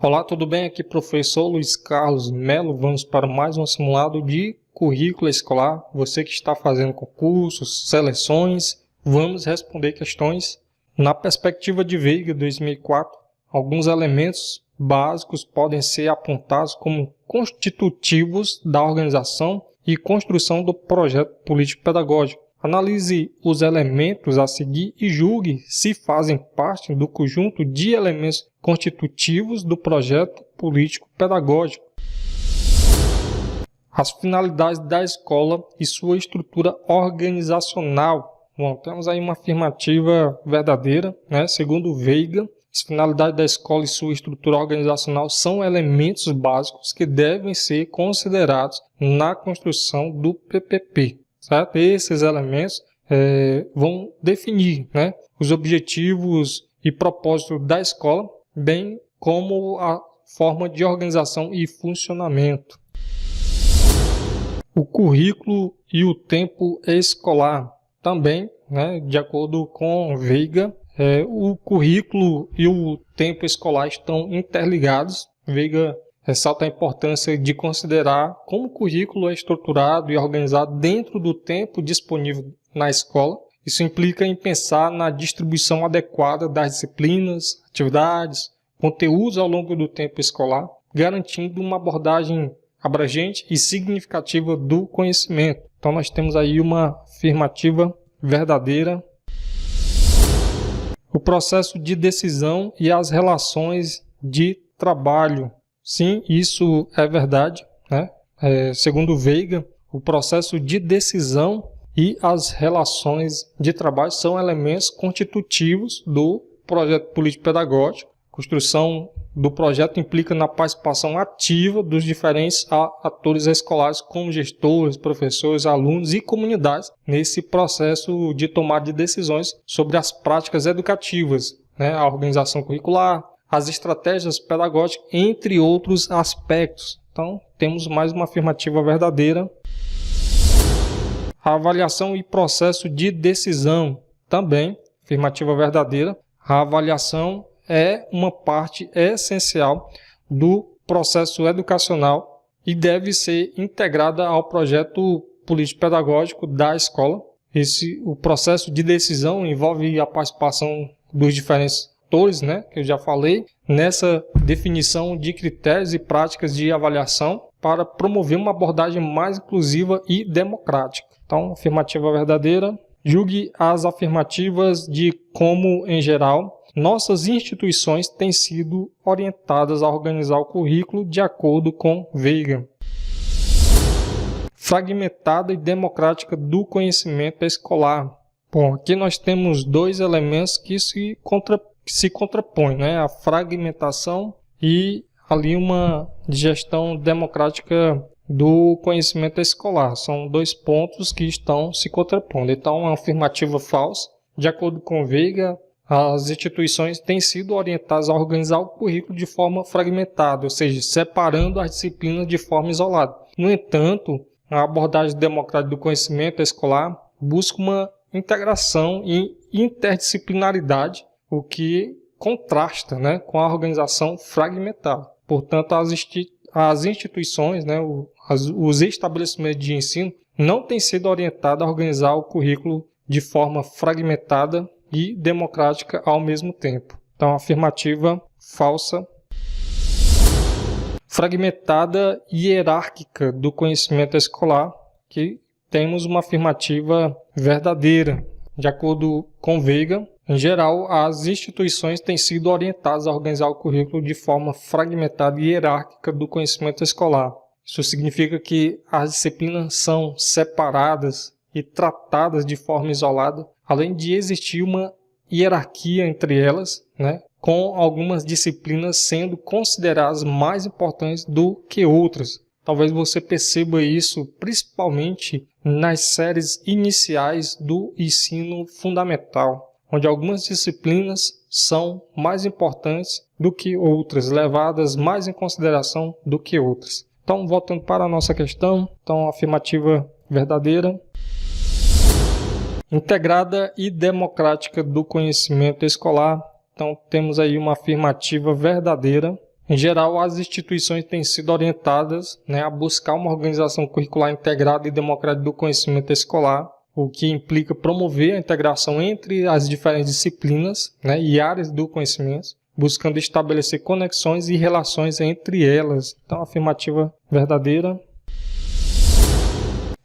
Olá, tudo bem? Aqui professor Luiz Carlos Melo. Vamos para mais um simulado de currículo escolar. Você que está fazendo concursos, seleções, vamos responder questões na perspectiva de Veiga 2004. Alguns elementos básicos podem ser apontados como constitutivos da organização e construção do projeto político-pedagógico. Analise os elementos a seguir e julgue se fazem parte do conjunto de elementos constitutivos do projeto político-pedagógico. As finalidades da escola e sua estrutura organizacional. Bom, temos aí uma afirmativa verdadeira, Segundo Veiga, as finalidades da escola e sua estrutura organizacional são elementos básicos que devem ser considerados na construção do PPP. Certo? Esses elementos vão definir os objetivos e propósitos da escola, bem como a forma de organização e funcionamento. O currículo e o tempo escolar. Também, de acordo com Veiga, o currículo e o tempo escolar estão interligados. Veiga ressalta a importância de considerar como o currículo é estruturado e organizado dentro do tempo disponível na escola. Isso implica em pensar na distribuição adequada das disciplinas, atividades, conteúdos ao longo do tempo escolar, garantindo uma abordagem abrangente e significativa do conhecimento. Então nós temos aí uma afirmativa verdadeira. O processo de decisão e as relações de trabalho. Sim, isso é verdade, Segundo Veiga, o processo de decisão e as relações de trabalho são elementos constitutivos do projeto político-pedagógico. A construção do projeto implica na participação ativa dos diferentes atores escolares, como gestores, professores, alunos e comunidades, nesse processo de tomada de decisões sobre as práticas educativas, a organização curricular, as estratégias pedagógicas, entre outros aspectos. Então, temos mais uma afirmativa verdadeira. A avaliação e processo de decisão, também, afirmativa verdadeira. A avaliação é uma parte essencial do processo educacional e deve ser integrada ao projeto político-pedagógico da escola. O processo de decisão envolve a participação dos diferentes atores, que eu já falei, nessa definição de critérios e práticas de avaliação para promover uma abordagem mais inclusiva e democrática. Então, afirmativa verdadeira. Julgue as afirmativas de como, em geral, nossas instituições têm sido orientadas a organizar o currículo de acordo com Veiga. Fragmentada e democrática do conhecimento escolar. Bom, aqui nós temos dois elementos que se contrapõem, a fragmentação e ali uma gestão democrática do conhecimento escolar. São dois pontos que estão se contrapondo. Então, uma afirmativa falsa. De acordo com Veiga, as instituições têm sido orientadas a organizar o currículo de forma fragmentada, ou seja, separando as disciplinas de forma isolada. No entanto, a abordagem democrática do conhecimento escolar busca uma integração e interdisciplinaridade, o que contrasta com a organização fragmentada. Portanto, as instituições, os estabelecimentos de ensino não têm sido orientados a organizar o currículo de forma fragmentada e democrática ao mesmo tempo. Então, afirmativa falsa. Fragmentada e hierárquica do conhecimento escolar, que temos uma afirmativa verdadeira. De acordo com Veiga, em geral, as instituições têm sido orientadas a organizar o currículo de forma fragmentada e hierárquica do conhecimento escolar. Isso significa que as disciplinas são separadas e tratadas de forma isolada, além de existir uma hierarquia entre elas, com algumas disciplinas sendo consideradas mais importantes do que outras. Talvez você perceba isso principalmente nas séries iniciais do ensino fundamental, onde algumas disciplinas são mais importantes do que outras, levadas mais em consideração do que outras. Então, voltando para a nossa questão, afirmativa verdadeira. Integrada e democrática do conhecimento escolar. Então, temos aí uma afirmativa verdadeira. Em geral, as instituições têm sido orientadas, a buscar uma organização curricular integrada e democrática do conhecimento escolar, o que implica promover a integração entre as diferentes disciplinas, e áreas do conhecimento, buscando estabelecer conexões e relações entre elas. Então, afirmativa verdadeira.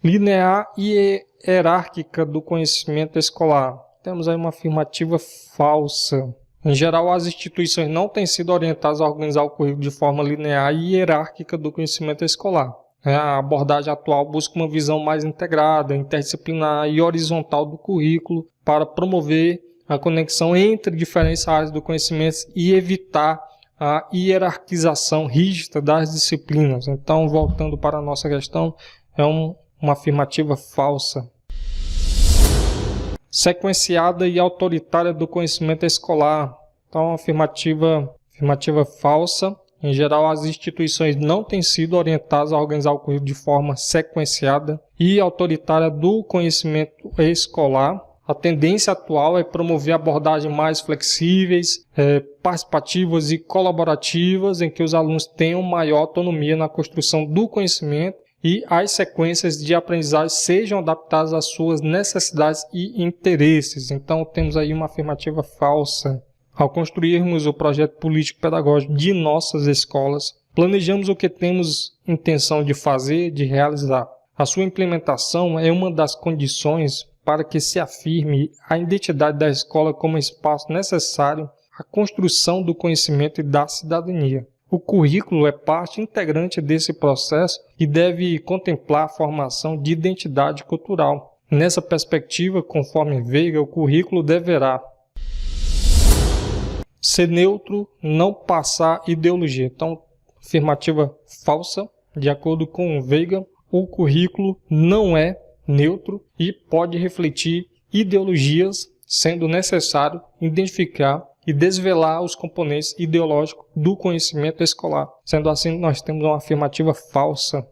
Linear e hierárquica do conhecimento escolar. Temos aí uma afirmativa falsa. Em geral, as instituições não têm sido orientadas a organizar o currículo de forma linear e hierárquica do conhecimento escolar. A abordagem atual busca uma visão mais integrada, interdisciplinar e horizontal do currículo para promover a conexão entre diferentes áreas do conhecimento e evitar a hierarquização rígida das disciplinas. Então, voltando para a nossa questão, é uma afirmativa falsa. Sequenciada e autoritária do conhecimento escolar. Então, afirmativa falsa. Em geral, as instituições não têm sido orientadas a organizar o currículo de forma sequenciada e autoritária do conhecimento escolar. A tendência atual é promover abordagens mais flexíveis, participativas e colaborativas, em que os alunos tenham maior autonomia na construção do conhecimento e as sequências de aprendizagem sejam adaptadas às suas necessidades e interesses. Então, temos aí uma afirmativa falsa. Ao construirmos o projeto político-pedagógico de nossas escolas, planejamos o que temos intenção de fazer, de realizar. A sua implementação é uma das condições para que se afirme a identidade da escola como espaço necessário à construção do conhecimento e da cidadania. O currículo é parte integrante desse processo e deve contemplar a formação de identidade cultural. Nessa perspectiva, conforme Veiga, o currículo deverá ser neutro, não passar ideologia. Então, afirmativa falsa, de acordo com Veiga, o currículo não é neutro e pode refletir ideologias, sendo necessário identificar e desvelar os componentes ideológicos do conhecimento escolar. Sendo assim, nós temos uma afirmativa falsa.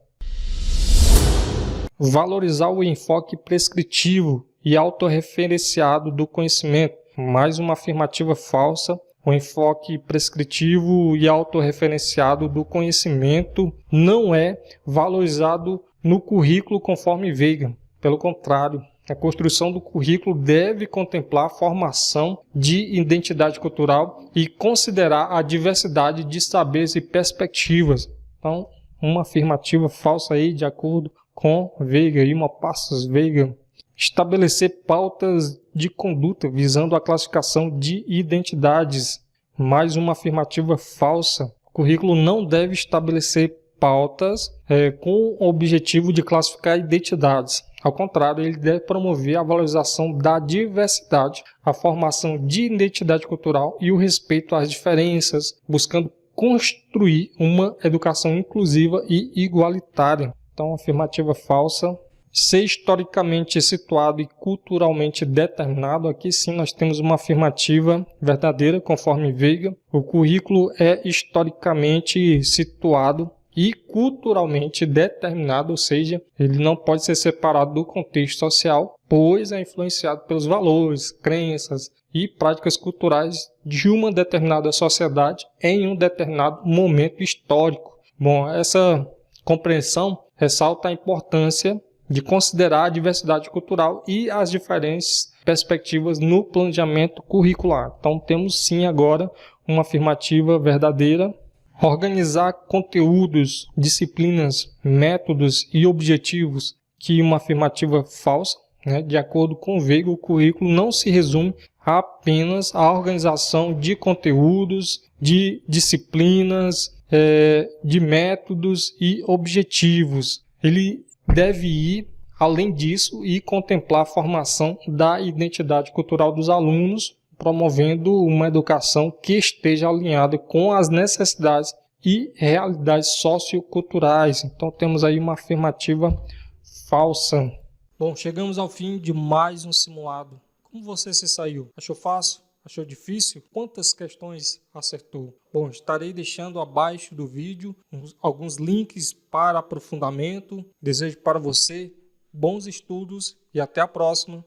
Valorizar o enfoque prescritivo e autorreferenciado do conhecimento. Mais uma afirmativa falsa. O enfoque prescritivo e autorreferenciado do conhecimento não é valorizado no currículo conforme Veiga. Pelo contrário, a construção do currículo deve contemplar a formação de identidade cultural e considerar a diversidade de saberes e perspectivas. Então, uma afirmativa falsa aí, de acordo com Veiga e uma Passos Veiga. Estabelecer pautas de conduta visando a classificação de identidades. Mais uma afirmativa falsa. O currículo não deve estabelecer pautas com o objetivo de classificar identidades. Ao contrário, ele deve promover a valorização da diversidade, a formação de identidade cultural e o respeito às diferenças, buscando construir uma educação inclusiva e igualitária. Então, afirmativa falsa. Ser historicamente situado e culturalmente determinado, aqui sim nós temos uma afirmativa verdadeira, conforme Veiga. O currículo é historicamente situado e culturalmente determinado, ou seja, ele não pode ser separado do contexto social, pois é influenciado pelos valores, crenças e práticas culturais de uma determinada sociedade em um determinado momento histórico. Bom, essa compreensão ressalta a importância de considerar a diversidade cultural e as diferentes perspectivas no planejamento curricular. Então, temos sim agora uma afirmativa verdadeira. Organizar conteúdos, disciplinas, métodos e objetivos, que uma afirmativa falsa. De acordo com Veiga, o currículo não se resume apenas à organização de conteúdos, de disciplinas, de métodos e objetivos. Ele deve ir além disso e contemplar a formação da identidade cultural dos alunos, promovendo uma educação que esteja alinhada com as necessidades e realidades socioculturais. Então temos aí uma afirmativa falsa. Bom, chegamos ao fim de mais um simulado. Como você se saiu? Achou fácil? Achou difícil? Quantas questões acertou? Bom, estarei deixando abaixo do vídeo alguns links para aprofundamento. Desejo para você bons estudos e até a próxima.